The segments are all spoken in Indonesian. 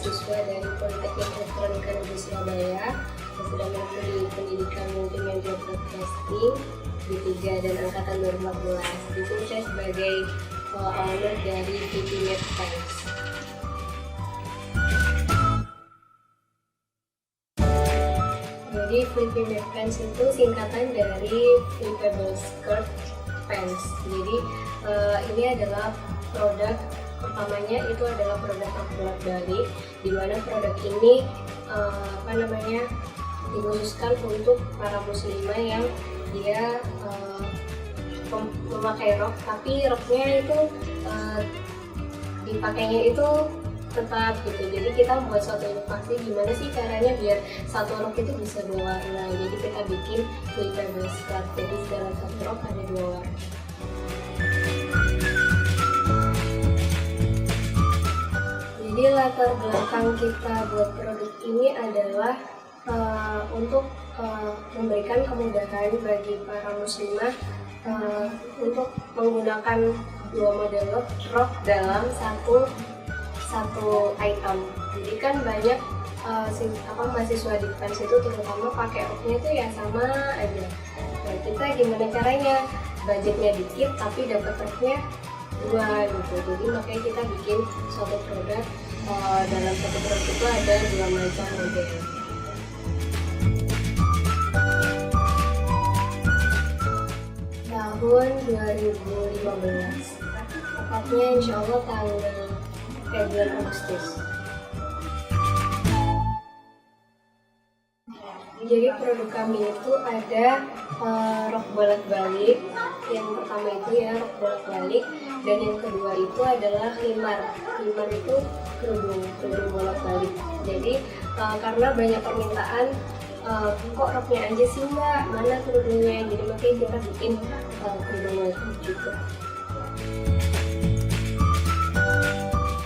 mahasiswa dari Politeknik Elektronika Negeri Surabaya yang sedang menempuh pendidikan multimedia broadcasting di 3 dan angkatan 2014. Di sini saya sebagai owner dari VP Pens. Jadi VP Pens itu singkatan dari Flippable Skirt Pens. Jadi ini adalah produk pertamanya, itu adalah produk rok bolak-balik, di mana produk ini dikhususkan untuk para muslimah yang dia memakai rok, tapi roknya itu dipakainya itu tetap gitu. Jadi kita membuat suatu inovasi gimana sih caranya biar satu rok itu bisa 2 warna. Jadi kita bikin flippable skirt, jadi dalam satu rok ada 2 warna. Jadi latar belakang kita buat produk ini adalah untuk memberikan kemudahan bagi para muslimah untuk menggunakan 2 model rok dalam satu item. Jadi kan banyak mahasiswa di Pens itu terutama pakai roknya itu ya sama aja. Nah, kita gimana caranya? Budgetnya dikit tapi dapat roknya 2 gitu. Jadi makanya kita bikin suatu produk, dalam satu produk itu ada 2 macam model. Tahun 2015, tepatnya insya Allah bulan Agustus. Jadi produk kami itu ada rok bolak-balik. Yang pertama itu ya rok bolak-balik, dan yang kedua itu adalah khimar. Khimar itu kerudung bolak-balik. Jadi karena banyak permintaan, kok roknya aja sih mbak, mana kerudungnya, jadi makanya kita bikin kerudung bolak-balik juga.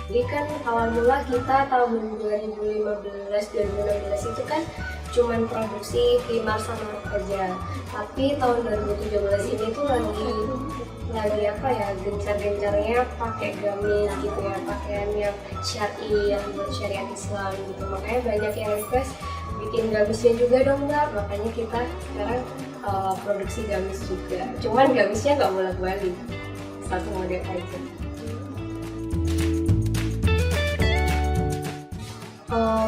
Jadi kan awal mula kita tahun 2015-2016 itu kan cuman produksi khimar sama rok aja. Tapi tahun 2017 ini tuh lagi gencar-gencarnya pakai gamis gitu ya, pakaian yang syar'i, yang buat syariat Islam gitu. Makanya banyak yang request bikin gamisnya juga dong mbak, makanya kita sekarang produksi gamis juga. Cuman gamisnya nggak bolak-balik, satu model aja.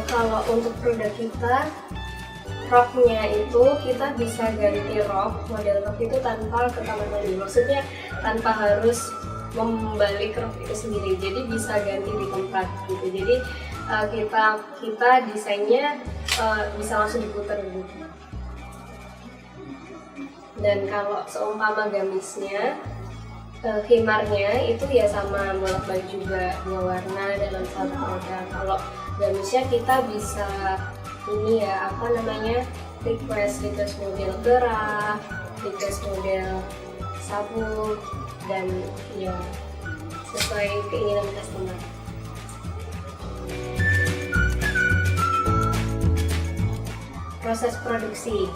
Kalau untuk produk kita, roknya itu kita bisa ganti rok, model rok itu tanpa ke kamar mandi. Maksudnya tanpa harus membalik rok itu sendiri, jadi bisa ganti di tempat gitu. Jadi kita desainnya bisa langsung diputar gitu. Dan kalau seumpama gamisnya, khimarnya itu ya sama bolak-balik juga 2 warna dalam satu produk. Kalau gamisnya kita bisa request model gerah, request model sabuk, dan ya sesuai keinginan customer. Proses produksi.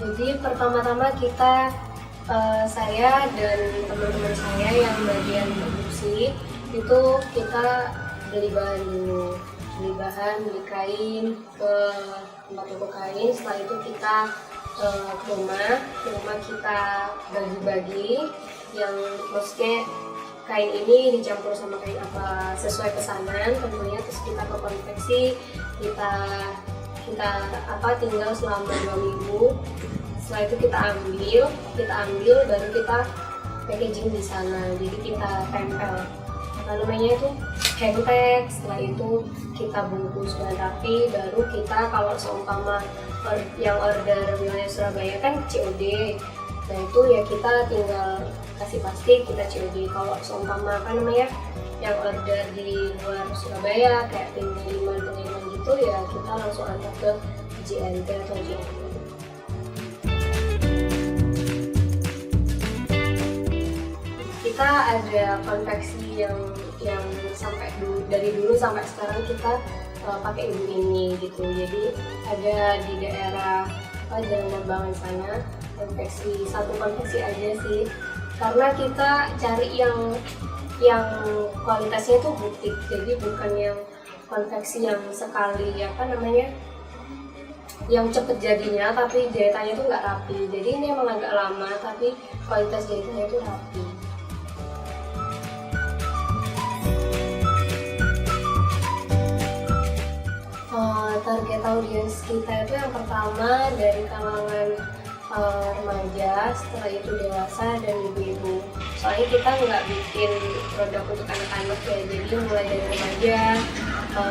Jadi pertama-tama kita saya dan teman-teman saya yang bagian produksi itu kita beli bahan dulu, beli kain ke tempat toko kain. Setelah itu kita ke rumah kita bagi-bagi, yang maksudnya kain ini dicampur sama kain apa sesuai pesanan tentunya. Terus kita ke konveksi, kita tinggal selama 2 minggu. Setelah itu kita ambil baru kita packaging di sana. Jadi kita tempel itu hangtag. Setelah itu kita bungkus dengan rapi, baru kita kalau seumpama yang order wilayah Surabaya kan COD, nah itu ya kita tinggal kasih plastik, kita COD. Kalau seumpama yang order di luar Surabaya kayak pengiriman gitu ya kita langsung antar ke JNT atau JNT. Kita ada konveksi yang dari dulu sampai sekarang kita pakai ini gitu. Jadi ada di daerah Jalan Lembangan sana satu konveksi aja sih, karena kita cari yang kualitasnya tuh butik, jadi bukan yang konveksi yang sekali yang cepet jadinya, tapi jahitannya tuh nggak rapi. Jadi ini emang agak lama, tapi kualitas jahitannya tuh rapi. Target audiens kita itu yang pertama dari kalangan remaja, setelah itu dewasa dan ibu-ibu. Soalnya kita nggak bikin produk untuk anak-anak ya, jadi mulai dari remaja,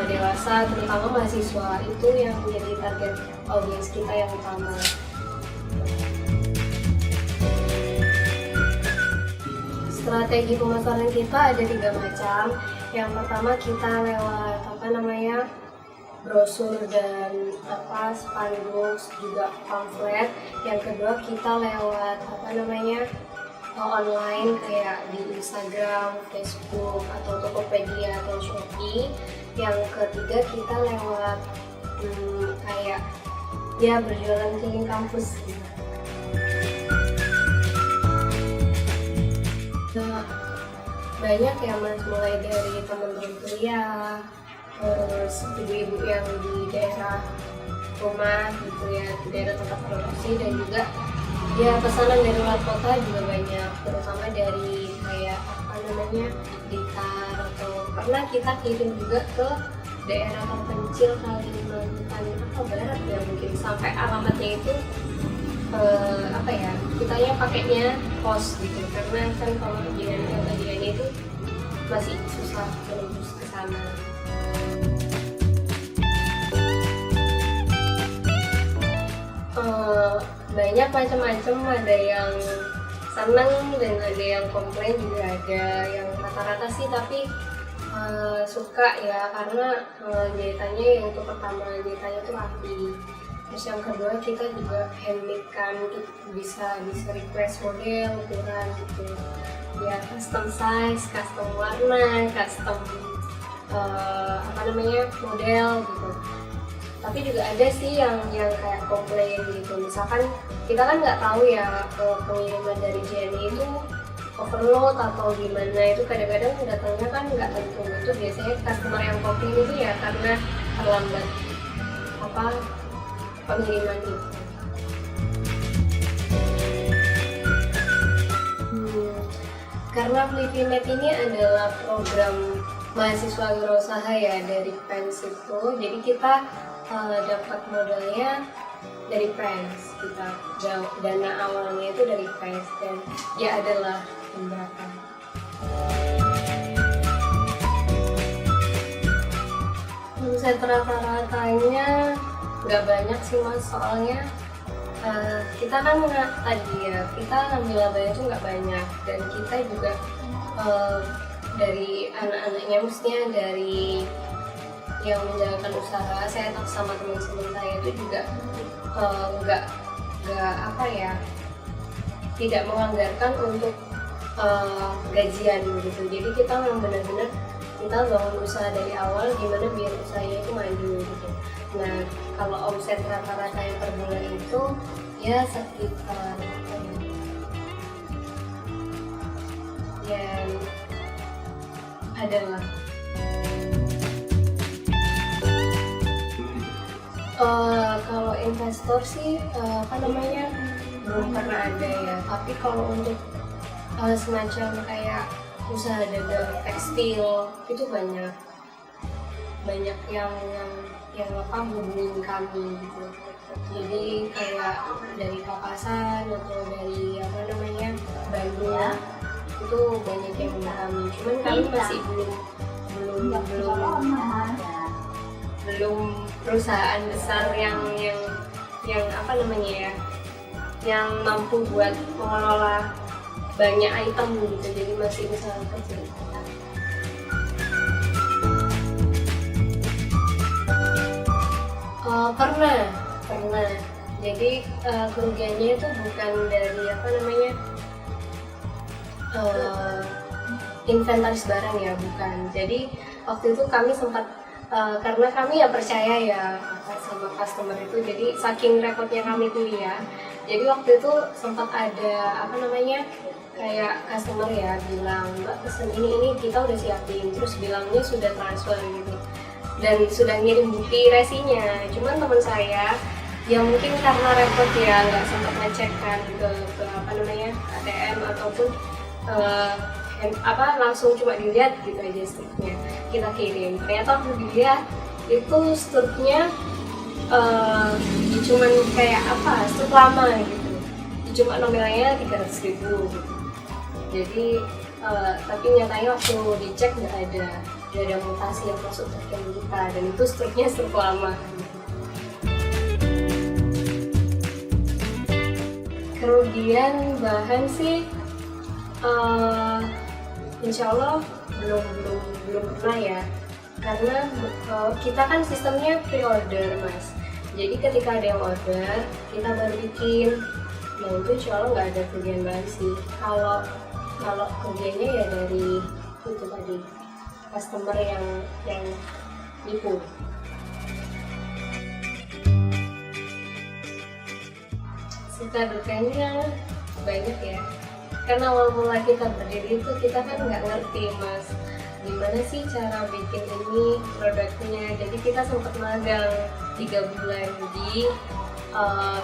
dewasa, terutama mahasiswa, itu yang menjadi target audiens kita yang utama. Strategi pemasaran kita ada 3 macam. Yang pertama kita lewat brosur dan spanduk, juga pamflet. Yang kedua kita lewat online kayak di Instagram, Facebook, atau Tokopedia atau Shopee. Yang ketiga kita lewat berjualan keliling kampus gitu. Banyak ya Mas, mulai dari teman-teman kuliah, terus ibu-ibu yang di daerah rumah gitu ya, di daerah tempat produksi, dan juga ya pesanan dari luar kota juga banyak, terutama dari Blitar, atau pernah kita kirim juga ke daerah terpencil Kalimantan Barat ya, mungkin sampai alamatnya itu kitanya pakainya pos gitu, karena kan kalau kejadian itu masih susah menembus ke sana. Banyak macam-macam, ada yang senang dan ada yang komplain juga ada. Yang rata-rata sih tapi suka ya, karena jahitannya yang itu pertama, jahitannya tuh rapi. Terus yang kedua kita juga handmade kan, bisa request model, ukuran gitu ya, custom size, custom warna, custom model gitu. Tapi juga ada sih yang kayak komplain gitu, misalkan kita kan nggak tahu ya pengiriman dari JNE itu overload atau gimana, itu kadang-kadang datangnya kan nggak tentu. Itu biasanya customer yang komplain itu ya karena terlambat pengiriman itu. Karena Flippymed ini adalah program mahasiswa wirausaha ya dari PENS itu, jadi kita dapat modalnya dari PENS, kita dana awalnya itu dari PENS, dan ya adalah pemberatan. Omset rata-ratanya nggak banyak sih Mas, soalnya kita kan kita ngambil labanya itu nggak banyak, dan kita juga dari anak-anaknya, maksudnya dari yang menjalankan usaha, saya tahu sama teman-teman saya itu juga tidak menganggarkan untuk gajian gitu. Jadi kita memang benar-benar kita bangun usaha dari awal, gimana biar usahanya itu maju gitu. Nah, kalau omset rata-rata yang per bulan itu ya sekitar yang adalah kalau investor sih belum pernah ada ya. Tapi kalau untuk semacam kayak usaha dagang tekstil itu banyak yang hubungin kami gitu. Jadi kayak dari Papasan atau dari Bandung itu banyak yang hubungin kami. Cuman kami masih belum perusahaan besar yang yang mampu buat mengelola banyak item gitu. Jadi masih usaha kecil. Pernah. Jadi kerugiannya itu bukan dari inventaris barang ya, bukan. Jadi waktu itu kami sempat karena kami ya percaya ya sama customer itu, jadi saking repotnya kami kuliah, jadi waktu itu sempat ada kayak customer ya bilang, Mbak pesen ini kita udah siapin, terus bilangnya sudah transfer gitu. dan sudah ngirim bukti resinya. Cuman teman saya yang mungkin karena repot ya nggak sempat ngecek kan ke apa namanya ATM ataupun langsung cuma dilihat gitu aja struknya, kita kirim. Ternyata aku dilihat itu struknya cuman kayak struk lama gitu, cuma nominalnya 300.000 gitu. Jadi tapi nyatanya waktu dicek nggak ada mutasi yang masuk ke rekening kita, dan itu struknya struk lama gitu. Kerugian bahan sih insya Allah belum pernah ya, karena kita kan sistemnya pre-order Mas. Jadi ketika ada yang order kita baru bikin. Nah itu insya Allah nggak ada kerugian bahan sih. Kalau kerugiannya ya dari itu tadi, customer yang nipu. Suka dukanya banyak ya, karena awal mula kita berdiri itu kita kan nggak ngerti Mas gimana sih cara bikin ini produknya. Jadi kita sempat magang 3 bulan di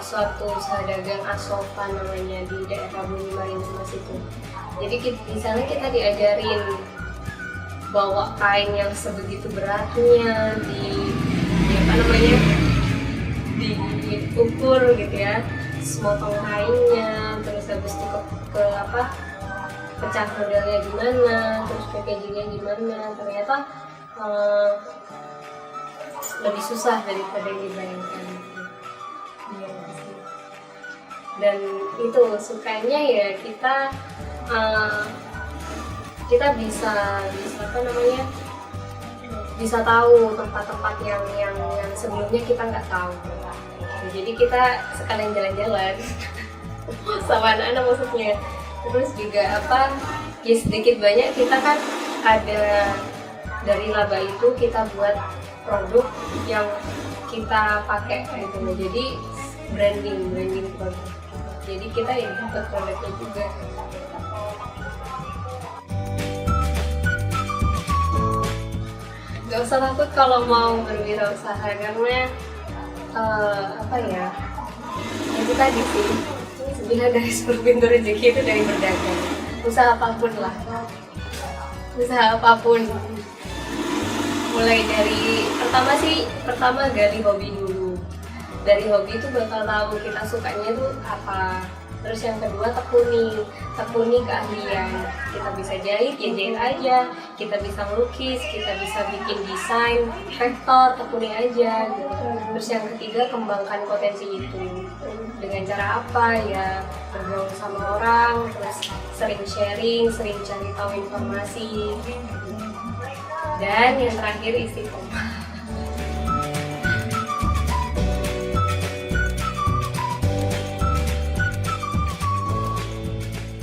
suatu usaha dagang Asofa namanya, di daerah Bumimarin Mas itu. Jadi di sana kita diajarin bawa kain yang sebegitu beratnya, diukur gitu ya, semotong kainnya, terus habis itu ke pecah modelnya gimana, terus packagingnya gimana. Ternyata lebih susah daripada yang dibayangkan. Dan itu sukanya ya kita bisa tahu tempat-tempat yang sebelumnya kita nggak tahu. Jadi kita sekalian jalan-jalan sama anak-anak maksudnya. Terus juga ya sedikit banyak kita kan ada dari laba itu kita buat produk yang kita pakai gitu. Jadi branding produk. Jadi kita ya dapat produknya juga. Gak usah takut kalau mau berwirausaha, karena itu tadi sih, sebenarnya dari sepuluh pintu rezeki itu dari berdagang. Usaha apapun, mulai dari pertama gali hobi dulu. Dari hobi itu bakal tahu kita sukanya itu apa. Terus yang kedua tekuni keahlian. Kita bisa jahit, ya jahit aja. Kita bisa melukis, kita bisa bikin desain, vektor, tekuni aja gitu. Terus yang ketiga, kembangkan potensi itu. Dengan cara apa ya? Bergaul sama orang, terus sering sharing, sering cari tahu informasi. Dan yang terakhir istiqomah.